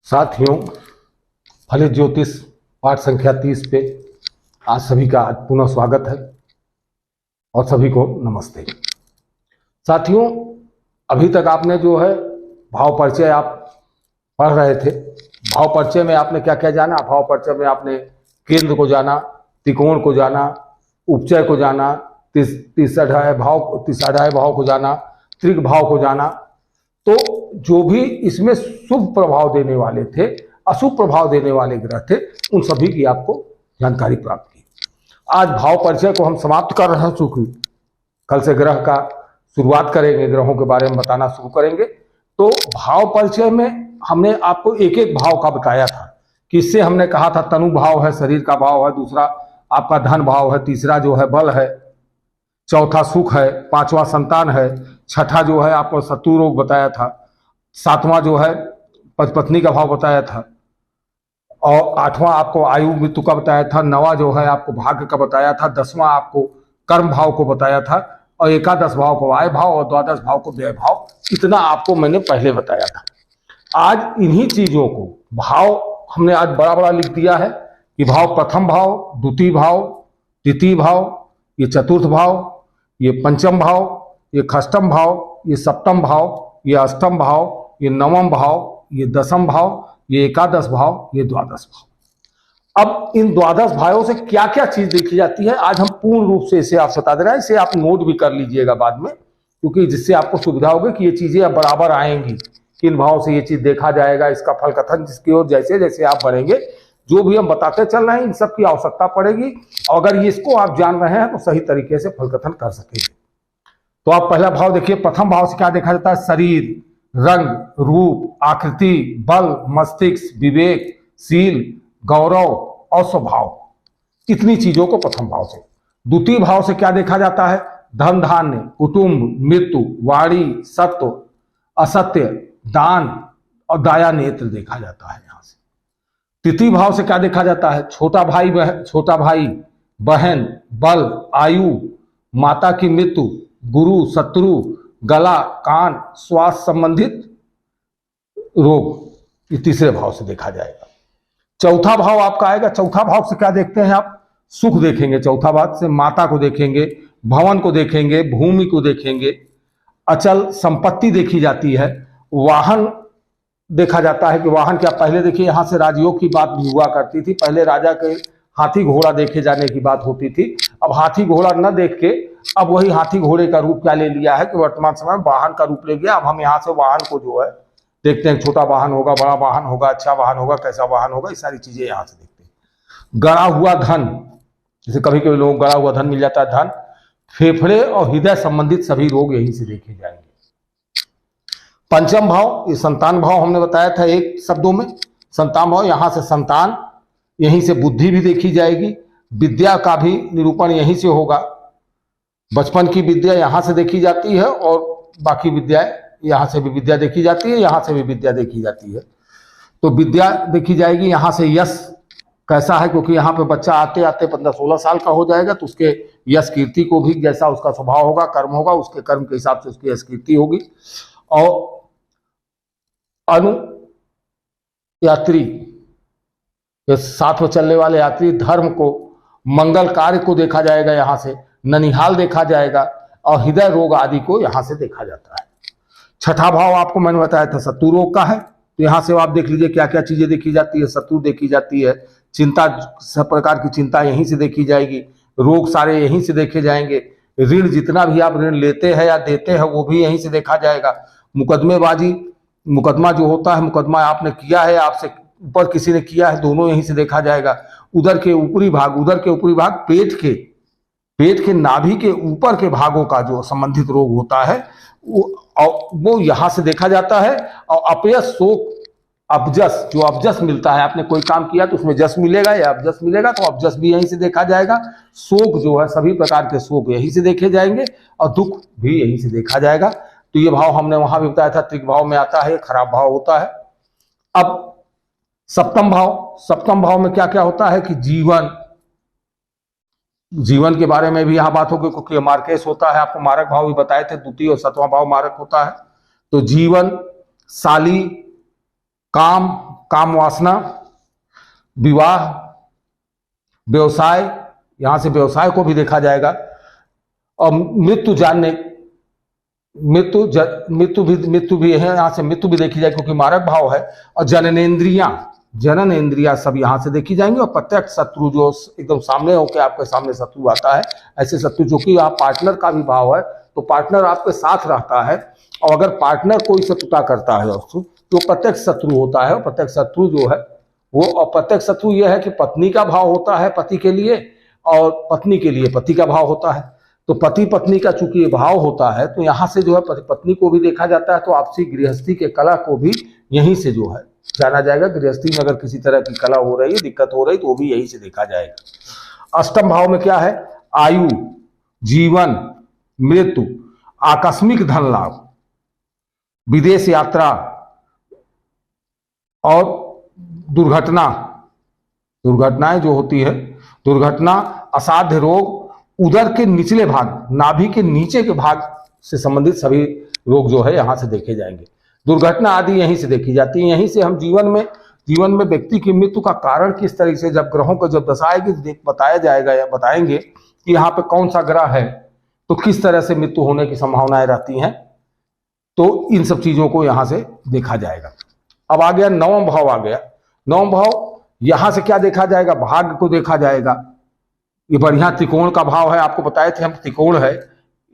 साथियों, फलित ज्योतिष पाठ संख्या 30 पे आज सभी का पुनः स्वागत है और सभी को नमस्ते। साथियों, अभी तक आपने जो है भाव परिचय आप पढ़ रहे थे। भाव परिचय में आपने क्या क्या जाना? भाव परिचय में आपने केंद्र को जाना, त्रिकोण को जाना, उपचय को जाना, तीसरा भाव को जाना, त्रिक भाव को जाना। तो जो भी इसमें शुभ प्रभाव देने वाले थे, अशुभ प्रभाव देने वाले ग्रह थे, उन सभी की आपको जानकारी प्राप्त की। आज भाव परिचय को हम समाप्त कर रहे हैं, चूंकि कल से ग्रह का शुरुआत करेंगे, ग्रहों के बारे में बताना शुरू करेंगे। तो भाव परिचय में हमने आपको एक एक भाव का बताया था कि इससे हमने कहा था तनु भाव है, शरीर का भाव है, दूसरा आपका धन भाव है, तीसरा जो है बल है, चौथा सुख है, पांचवा संतान है, छठा जो है आपको शत्रु रोग बताया था, सातवां जो है पत्नी का भाव बताया था, और आठवां आपको आयु मृत्यु का बताया था, नवा जो है आपको भाग्य का बताया था, 10वां आपको कर्म भाव को बताया था, और एकादश भाव को आय भाव और द्वादश भाव को व्यय भाव। इतना आपको मैंने पहले बताया था। आज इन्हीं चीजों को भाव हमने आज बड़ा बड़ा लिख दिया है कि भाव प्रथम भाव, द्वितीय भाव, तृतीय भाव, ये चतुर्थ भाव, ये पंचम भाव, ये षष्ठम भाव, ये सप्तम भाव, ये अष्टम भाव, ये नवम भाव, ये दसम भाव, ये एकादश भाव, ये द्वादश भाव। अब इन द्वादश भावों से क्या क्या चीज देखी जाती है, आज हम पूर्ण रूप से इसे आप बता दे रहे हैं। इसे आप नोट भी कर लीजिएगा बाद में, क्योंकि जिससे आपको सुविधा होगी कि ये चीजें अब बराबर आएंगी, किन भाव से ये चीज देखा जाएगा, इसका फल कथन जिसकी ओर जैसे जैसे आप बढ़ेंगे, जो भी हम बताते चल रहे हैं, इन सब की आवश्यकता पड़ेगी। और अगर ये इसको आप जान रहे हैं तो सही तरीके से फल कथन कर सकेंगे। तो आप पहला भाव देखिए। प्रथम भाव से क्या देखा जाता है? शरीर, रंग, रूप, आकृति, बल, मस्तिष्क, विवेक, शील, गौरव और स्वभाव। इतनी चीजों को प्रथम भाव से। द्वितीय भाव से क्या देखा जाता है? धन धान्य, कुटुंब, मृत्यु, वाणी, सत्व, असत्य, दान और दाया नेत्र देखा जाता है यहां से। तृतीय भाव से क्या देखा जाता है? छोटा भाई बहन, बल, आयु, माता की मृत्यु, गुरु, शत्रु, गला, कान, स्वास्थ्य संबंधित रोग। ये तीसरे भाव से देखा जाएगा। चौथा भाव आपका आएगा। चौथा भाव से क्या देखते हैं आप? सुख देखेंगे। चौथा भाव से माता को देखेंगे, भवन को देखेंगे, भूमि को देखेंगे, अचल संपत्ति देखी जाती है, वाहन देखा जाता है कि वाहन क्या। पहले देखिए यहां से राजयोग की बात भी हुआ करती थी। पहले राजा के हाथी घोड़ा देखे जाने की बात होती थी। अब हाथी घोड़ा न देख के अब वही हाथी घोड़े का रूप क्या ले लिया है कि वर्तमान समय में वाहन का रूप ले गया। अब हम यहाँ से वाहन को जो है देखते हैं, छोटा वाहन होगा, बड़ा वाहन होगा, अच्छा वाहन होगा, कैसा वाहन होगा, ये सारी चीजें यहाँ से देखते हैं। गड़ा हुआ धन, जैसे कभी कभी लोगों को गड़ा हुआ धन मिल जाता है। धन, फेफड़े और हृदय संबंधित सभी रोग यहीं से देखे जाएंगे। पंचम भाव, ये संतान भाव हमने बताया था एक शब्दों में। संतान भाव, यहाँ से संतान, यहीं से बुद्धि भी देखी जाएगी, विद्या का भी निरूपण यहीं से होगा। बचपन की विद्या यहाँ से देखी जाती है और बाकी विद्याएं यहाँ से भी विद्या देखी जाती है, यहाँ से भी विद्या देखी जाती है। तो विद्या देखी जाएगी। यहाँ से यश कैसा है, क्योंकि यहाँ पे बच्चा आते आते 15-16 साल का हो जाएगा, तो उसके यश कीर्ति को भी, जैसा उसका स्वभाव होगा, कर्म होगा, उसके कर्म के हिसाब से उसकी यश कीर्ति होगी। और अनु यात्री, साथ में चलने वाले यात्री, धर्म को, मंगल कार्य को देखा जाएगा यहाँ से, ननिहाल देखा जाएगा, और हृदय रोग आदि को यहाँ से देखा जाता है। छठा भाव आपको मैंने बताया था शत्रु रोग का है। तो यहाँ से आप देख लीजिए क्या क्या चीजें देखी जाती है। शत्रु देखी जाती है, चिंता, सब प्रकार की चिंता यहीं से देखी जाएगी, रोग सारे यहीं से देखे जाएंगे, ऋण जितना भी आप ऋण लेते हैं या देते हैं वो भी यहीं से देखा जाएगा। मुकदमेबाजी, मुकदमा जो होता है, मुकदमा आपने किया है, आपसे ऊपर किसी ने किया है, दोनों यहीं से देखा जाएगा। उधर के ऊपरी भाग, पेट के नाभि के ऊपर के भागों का जो संबंधित रोग होता है वो यहां से देखा जाता है। और अपयश, शोक, अपजस, जो अपजस मिलता है, आपने कोई काम किया तो उसमें जस मिलेगा या अपजस मिलेगा, तो अपजस भी यहीं से देखा जाएगा। शोक जो है, सभी प्रकार के शोक यहीं से देखे जाएंगे, और दुख भी यहीं से देखा जाएगा। तो ये भाव हमने वहां भी बताया था, त्रिक भाव में आता है, खराब भाव होता है। अब सप्तम भाव में क्या क्या होता है कि जीवन के बारे में भी यहाँ बात होगी, क्योंकि मार्केश होता है। आपको मारक भाव भी बताए थे, द्वितीय और 7वां भाव मारक होता है। तो जीवन, शाली, काम, काम वासना, विवाह, व्यवसाय, यहां से व्यवसाय को भी देखा जाएगा। और मृत्यु जानने, मृत्यु भी है, यहां से मृत्यु भी देखी जाएगी क्योंकि मारक भाव है। और जननेन्द्रियां सब यहां से देखी जाएंगी। और प्रत्यक्ष शत्रु जो एकदम सामने होकर आपके सामने शत्रु आता है, ऐसे शत्रु जो कि आप पार्टनर का भी भाव है, तो पार्टनर आपके साथ रहता है। और अगर पार्टनर कोई शत्रुता करता है तो प्रत्यक्ष शत्रु होता है। और प्रत्यक्ष शत्रु जो है वो, और प्रत्यक्ष शत्रु यह है कि पत्नी का भाव होता है पति के लिए, और पत्नी के लिए पति का भाव होता है। तो पति पत्नी का चूंकि ये भाव होता है, तो यहाँ से जो है पति पत्नी को भी देखा जाता है। तो आपसी गृहस्थी के कला को भी यहीं से जो है जाना जाएगा। गृहस्थी में अगर किसी तरह की कला हो रही है, दिक्कत हो रही, तो वो भी यहीं से देखा जाएगा। अष्टम भाव में क्या है? आयु, जीवन, मृत्यु, आकस्मिक धन लाभ, विदेश यात्रा और दुर्घटनाएं जो होती है, दुर्घटना, असाध्य रोग, उदर के निचले भाग, नाभि के नीचे के भाग से संबंधित सभी रोग जो है यहां से देखे जाएंगे। दुर्घटना आदि यहीं से देखी जाती है। यहीं से हम जीवन में व्यक्ति की मृत्यु का कारण किस तरह से, जब ग्रहों को जब दशा आएगी बताया जाएगा या बताएंगे कि यहाँ पे कौन सा ग्रह है तो किस तरह से मृत्यु होने की संभावनाएं रहती हैं। तो इन सब चीजों को यहां से देखा जाएगा। अब आ गया नवम भाव। आ गया नवम भाव। यहां से क्या देखा जाएगा? भाग्य को देखा जाएगा। ये बढ़िया त्रिकोण का भाव है, आपको बताए थे हम, त्रिकोण है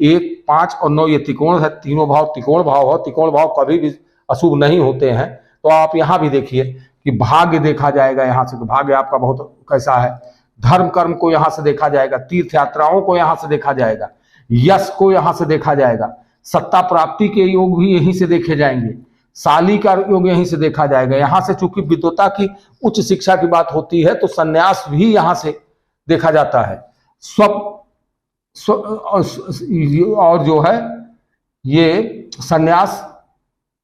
1, 5 और 9, ये त्रिकोण है। तीनों भाव त्रिकोण भाव हो। त्रिकोण भाव कभी भी अशुभ नहीं होते हैं। तो आप यहां भी देखिए कि भाग्य देखा जाएगा यहां से, तो भाग्य आपका बहुत कैसा है। धर्म कर्म को यहां से देखा जाएगा, तीर्थ यात्राओं को यहां से देखा जाएगा, यश को यहां से देखा जाएगा, सत्ता प्राप्ति के योग भी यहीं से देखे जाएंगे, शाली का योग यहीं से देखा जाएगा। यहां से चूंकि विद्वता की उच्च शिक्षा की बात होती है, तो संन्यास भी यहां से देखा जाता है। और जो है ये संन्यास,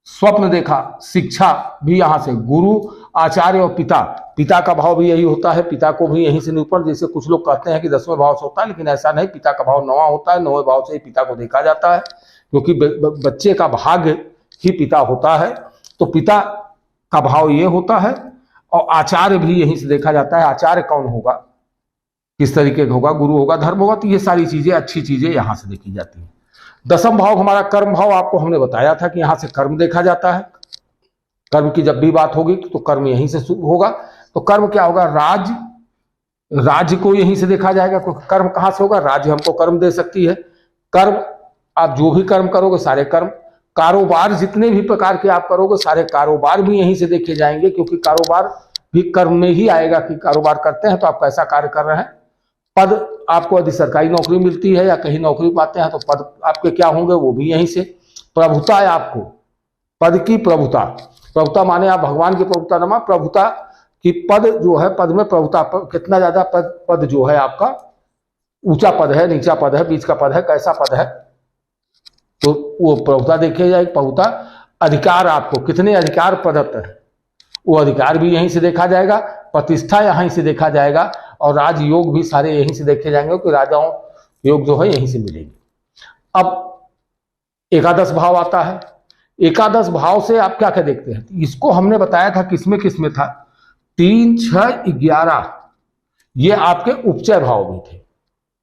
स्वप्न देखा, शिक्षा भी यहां से, गुरु, आचार्य और पिता का भाव भी यही होता है। पिता को भी यहीं से निरूपण, जैसे कुछ लोग कहते हैं कि 10वें भाव से होता है, लेकिन ऐसा नहीं। पिता का भाव 9वां होता है, 9वें भाव से ही पिता को देखा जाता है, क्योंकि बच्चे का भाग्य ही पिता होता है। तो पिता का भाव ये होता है। और आचार्य भी यहीं से देखा जाता है। आचार्य कौन होगा, किस तरीके का होगा, गुरु होगा, धर्म होगा, तो ये सारी चीजें, अच्छी चीजें यहां से देखी जाती हैं। दसम भाव हमारा कर्म भाव, आपको हमने बताया था कि यहां से कर्म देखा जाता है। कर्म की जब भी बात होगी तो कर्म यहीं से होगा। तो कर्म क्या होगा? राज्य को यहीं से देखा जाएगा। कर्म कहां से होगा? राज्य हमको कर्म दे सकती है। कर्म, आप जो भी कर्म करोगे सारे कर्म, कारोबार जितने भी प्रकार के आप करोगे सारे कारोबार भी यहीं से देखे जाएंगे, क्योंकि कारोबार भी कर्म में ही आएगा कि कारोबार करते हैं तो आप कैसा कार्य कर रहे हैं। पद, आपको यदि सरकारी नौकरी मिलती है या कहीं नौकरी पाते हैं तो पद आपके क्या होंगे, वो भी यहीं से। प्रभुता है आपको, पद की प्रभुता, प्रभुता माने आप भगवान की प्रभुता नमा, प्रभुता की पद जो है, पद में प्रभुता, कितना ज्यादा पद जो है आपका, ऊंचा पद है, नीचा पद है, बीच का पद है, कैसा पद है, तो वो प्रभुता देखी जाएगी। प्रभुता, अधिकार, आपको कितने अधिकार प्रदत्त है, वो अधिकार भी यहीं से देखा जाएगा। प्रतिष्ठा यहीं से देखा जाएगा। और राजयोग भी सारे यहीं से देखे जाएंगे कि राजाओं योग जो है यहीं से मिलेंगे। अब एकादश भाव आता है। एकादश भाव से आप क्या क्या देखते हैं? इसको हमने बताया था किसमें किसमें था, 3, 6, 11 ये आपके उपचय भाव भी थे।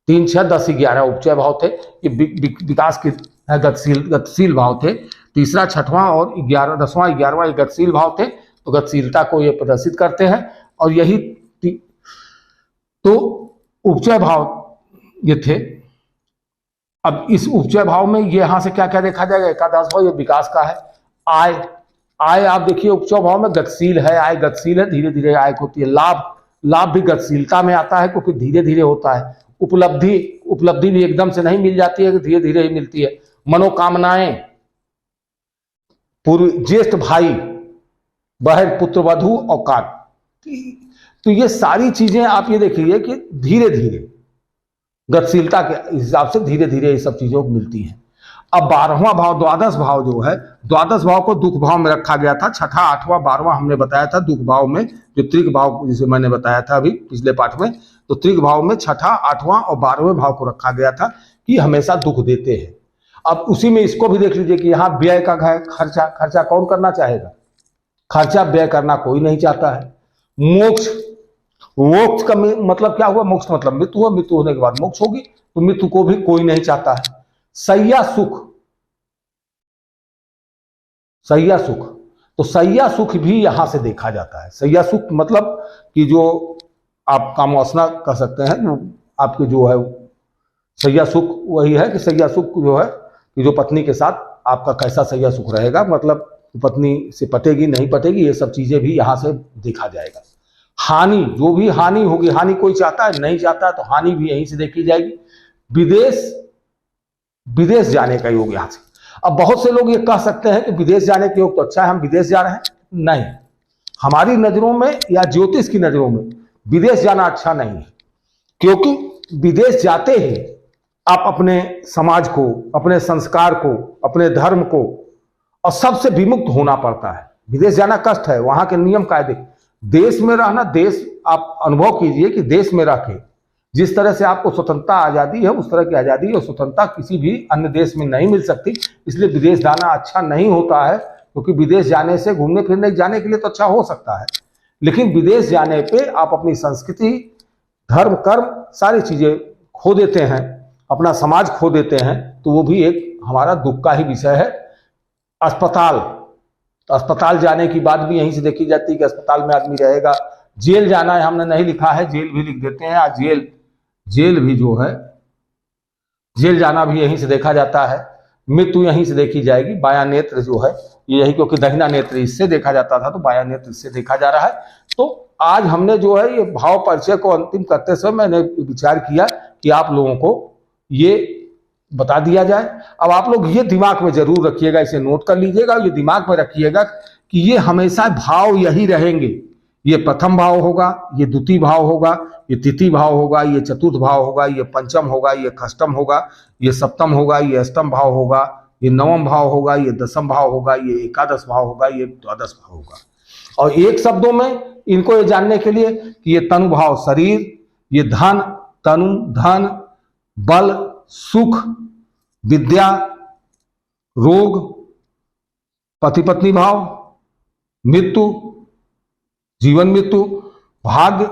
3, 6, 10, 11 उपचय भाव थे। ये विकास के गतिशील भाव थे। तीसरा, छठवां और 10वां 11वां गतिशील भाव थे। तो गतिशीलता को ये प्रदर्शित करते हैं। और यही तो उपचय भाव ये थे। अब इस उपचय भाव में ये यहां से क्या क्या देखा जाएगा? एकादश भाव ये विकास का है। आय आप देखिए उपचय भाव में गतिशील है, आय गतिशील है, धीरे धीरे आय होती है। लाभ भी गतिशीलता में आता है, क्योंकि धीरे धीरे होता है। उपलब्धि भी एकदम से नहीं मिल जाती है, धीरे धीरे ही मिलती है। मनोकामनाएं, ज्येष्ठ भाई, बहन, पुत्र वधु, औकात, तो ये सारी चीजें आप ये देखिए कि धीरे धीरे गतिशीलता के हिसाब से धीरे धीरे ये सब चीजों को मिलती हैं। अब 12वां भाव, द्वादश भाव जो है, द्वादश भाव को दुख भाव में रखा गया था। 6ठा, 8वां, 12वां हमने बताया था दुख भाव में, जो त्रिक भाव जिसे मैंने बताया था अभी पिछले पाठ में, तो त्रिक भाव में 6ठा, 8वां और 12वें भाव को रखा गया था कि हमेशा दुख देते हैं। अब उसी में इसको भी देख लीजिए कि यहाँ व्यय का है, खर्चा कौन करना चाहेगा? खर्चा व्यय करना कोई नहीं चाहता है। मोक्ष, मोक्ष का मतलब क्या हुआ? मोक्ष मतलब मृत्यु हुआ, मृत्यु होने के बाद मोक्ष होगी, तो मृत्यु को भी कोई नहीं चाहता है। सैया सुख, सैया सुख, तो सैया सुख भी यहां से देखा जाता है। सैया सुख मतलब कि जो आप कामवासना कर सकते हैं, जो आपके जो है सैया सुख वही है कि सैया सुख जो है कि जो पत्नी के साथ आपका कैसा सैया सुख रहेगा, मतलब पत्नी से पटेगी नहीं पटेगी, ये सब चीजें भी यहां से देखा जाएगा। हानि, जो भी हानि होगी, हानि कोई चाहता है? नहीं चाहता है, तो हानि भी यहीं से देखी जाएगी। विदेश, विदेश जाने का योग यहां से। अब बहुत से लोग ये कह सकते हैं कि विदेश जाने के योग तो अच्छा है, हम विदेश जा रहे हैं। नहीं, हमारी नजरों में या ज्योतिष की नजरों में विदेश जाना अच्छा नहीं है, क्योंकि विदेश जाते ही आप अपने समाज को, अपने संस्कार को, अपने धर्म को और सबसे विमुक्त होना पड़ता है। विदेश जाना कष्ट है, वहां के नियम कायदे, देश में रहना, देश आप अनुभव कीजिए कि देश में रह के जिस तरह से आपको स्वतंत्रता आजादी है, उस तरह की आजादी और स्वतंत्रता किसी भी अन्य देश में नहीं मिल सकती। इसलिए विदेश जाना अच्छा नहीं होता है, क्योंकि विदेश जाने से घूमने फिरने जाने के लिए तो अच्छा हो सकता है, लेकिन विदेश जाने पे आप अपनी संस्कृति, धर्म, कर्म सारी चीजें खो देते हैं, अपना समाज खो देते हैं, तो वो भी एक हमारा दुख का ही विषय है। अस्पताल, अस्पताल जाने की बात भी यहीं से देखी जाती है कि अस्पताल में आदमी रहेगा। जेल जाना है, हमने नहीं लिखा है, जेल भी लिख देते हैं। आज जेल, जेल भी जो है, जेल जाना भी यहीं से देखा जाता है। मृत्यु यहीं से देखी जाएगी। बायां नेत्र जो है यही, क्योंकि दाहिना नेत्र इससे देखा जाता था, तो बायां नेत्र इससे देखा जा रहा है। तो आज हमने जो है ये भाव परिचय को अंतिम करते समय मैंने विचार किया कि आप लोगों को ये बता दिया जाए। अब आप लोग ये दिमाग में जरूर रखिएगा, इसे नोट कर लीजिएगा, ये दिमाग में रखिएगा कि ये हमेशा भाव यही रहेंगे। ये प्रथम भाव होगा, ये द्वितीय भाव होगा, ये तृतीय भाव होगा, ये चतुर्थ भाव होगा, ये पंचम होगा, ये षष्ठम होगा, ये सप्तम होगा, ये अष्टम भाव होगा, ये नवम भाव होगा, ये दसम भाव होगा, ये एकादश भाव होगा, ये द्वादश भाव होगा। और एक शब्दों में इनको ये जानने के लिए कि ये तनु भाव शरीर, ये धन, तनु, धन, बल, सुख, विद्या, रोग, पति पत्नी भाव, मृत्यु, जीवन मृत्यु, भाग्य,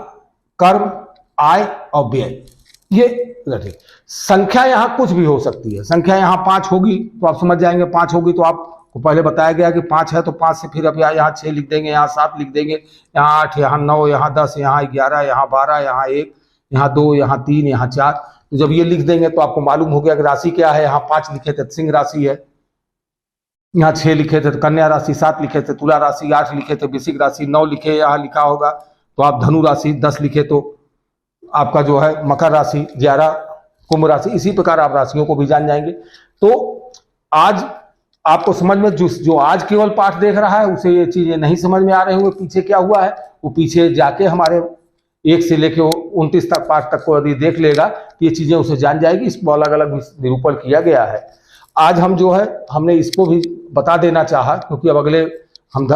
कर्म, आय और व्यय, ये रखे। संख्या यहां कुछ भी हो सकती है। संख्या यहां 5 होगी तो आप समझ जाएंगे, 5 होगी तो आपको पहले बताया गया कि 5 है, तो 5 से फिर अब यहाँ 6 लिख देंगे, यहाँ 7 लिख देंगे, यहाँ 8, यहाँ 9, यहाँ 10, यहाँ 11, यहाँ 12, यहाँ 1, यहाँ 2, यहाँ 3, यहाँ 4। तो जब ये लिख देंगे तो आपको मालूम हो गया कि राशि क्या है। यहाँ 5 लिखे थे सिंह राशि है, यहाँ 6 लिखे थे कन्या राशि, 7 लिखे थे तुला राशि, 8 लिखे थे वृश्चिक राशि, 9 लिखे यहाँ लिखा होगा तो आप धनु राशि, 10 लिखे तो आपका जो है मकर राशि, 11 कुंभ राशि। इसी प्रकार आप राशियों को भी जान जाएंगे। तो आज आपको समझ में, जो आज केवल पाठ देख रहा है उसे ये चीजें नहीं समझ में आ रहे होंगे पीछे क्या हुआ है, वो पीछे जाके हमारे 1 से लेके 29 तक पाठ तक को यदि देख लेगा तो ये चीजें उसे जान जाएगी। इसको अलग अलग निरूपण किया गया है। आज हम जो है हमने इसको भी बता देना चाहा, क्योंकि अब अगले हम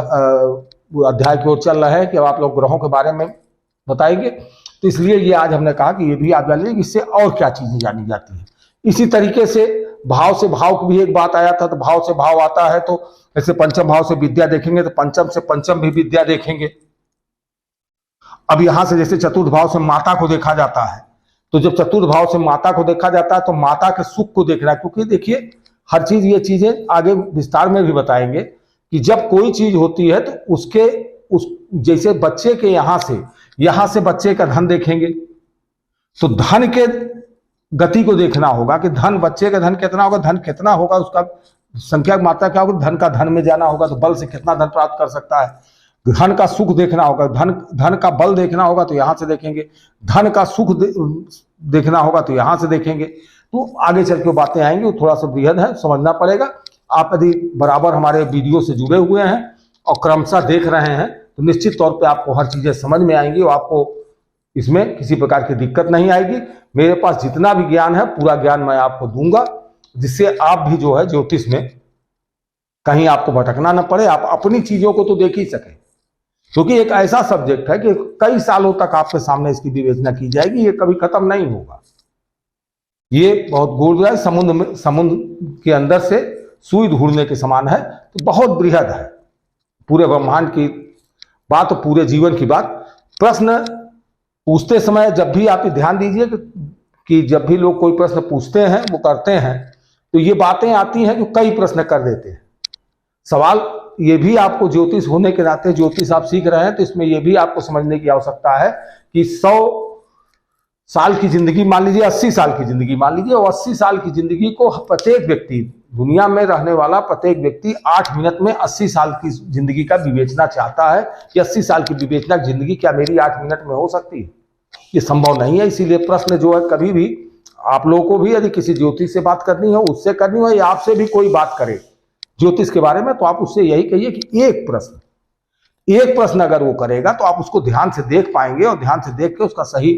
अध्याय की ओर चल रहे हैं कि अब आप लोग ग्रहों के बारे में बताएंगे, तो इसलिए ये आज हमने कहा कि ये भी आप जान लीजिए इससे और क्या चीजें जानी जाती है। इसी तरीके से भाव से भाव की भी एक बात आया था, तो भाव से भाव आता है, तो ऐसे पंचम भाव से विद्या देखेंगे तो पंचम से पंचम भी विद्या देखेंगे। अब यहां से जैसे चतुर्थ भाव से माता को देखा जाता है, तो जब चतुर्थ भाव से माता को देखा जाता है तो माता के सुख को देखना है, क्योंकि देखिए हर चीज, ये चीजें आगे विस्तार में भी बताएंगे कि जब कोई चीज होती है तो उसके जैसे बच्चे के यहां से बच्चे का धन देखेंगे, तो धन के गति को देखना होगा कि धन, बच्चे का धन कितना होगा, धन कितना होगा, उसका संख्या मात्रा क्या होगी, धन का धन में जाना होगा तो बल से कितना धन प्राप्त कर सकता है। धन का सुख देखना होगा, धन का बल देखना होगा तो यहां से देखेंगे, धन का सुख देखना होगा तो यहां से देखेंगे। तो आगे चल के बातें आएंगी, वो थोड़ा सा बृहद है, समझना पड़ेगा। आप यदि बराबर हमारे वीडियो से जुड़े हुए हैं और क्रमशः देख रहे हैं तो निश्चित तौर पे आपको हर चीजें समझ में आएंगी और आपको इसमें किसी प्रकार की दिक्कत नहीं आएगी। मेरे पास जितना भी ज्ञान है पूरा ज्ञान मैं आपको दूंगा, जिससे आप भी जो है ज्योतिष में कहीं आपको भटकना न पड़े, आप अपनी चीजों को तो देख ही सके, क्योंकि एक ऐसा सब्जेक्ट है कि कई सालों तक आपके सामने इसकी विवेचना की जाएगी, ये कभी खत्म नहीं होगा। ये बहुत गूढ़ है, समुद्र के अंदर से सुई ढूंढने के समान है, तो बहुत बृहद है। पूरे ब्रह्मांड की बात, पूरे जीवन की बात। प्रश्न पूछते समय जब भी आप ध्यान दीजिए कि जब भी लोग कोई प्रश्न पूछते हैं, वो करते हैं, तो ये बातें आती हैं जो कई प्रश्न कर देते हैं। सवाल ये भी आपको ज्योतिष होने के नाते, ज्योतिष आप सीख रहे हैं तो इसमें ये भी आपको समझने की आवश्यकता है कि 100 साल की जिंदगी मान लीजिए, 80 साल की जिंदगी मान लीजिए, और 80 साल की जिंदगी को प्रत्येक व्यक्ति, दुनिया में रहने वाला प्रत्येक व्यक्ति 8 मिनट में 80 साल की जिंदगी का विवेचना चाहता है कि 80 साल की विवेचना जिंदगी क्या मेरी 8 मिनट में हो सकती है? ये संभव नहीं है। इसीलिए प्रश्न जो है, कभी भी आप लोगों को भी यदि किसी ज्योतिष से बात करनी हो, उससे करनी हो, या आपसे भी कोई बात करे ज्योतिष के बारे में, तो आप उससे यही कहिए कि एक प्रश्न अगर वो करेगा तो आप उसको ध्यान से देख पाएंगे, और ध्यान से देख के उसका सही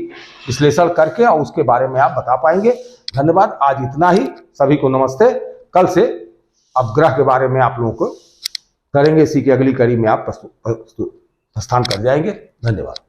विश्लेषण करके और उसके बारे में आप बता पाएंगे। धन्यवाद। आज इतना ही। सभी को नमस्ते। कल से अब ग्रह के बारे में आप लोगों को करेंगे, इसी की अगली कड़ी में आप प्रस्थान कर जाएंगे। धन्यवाद।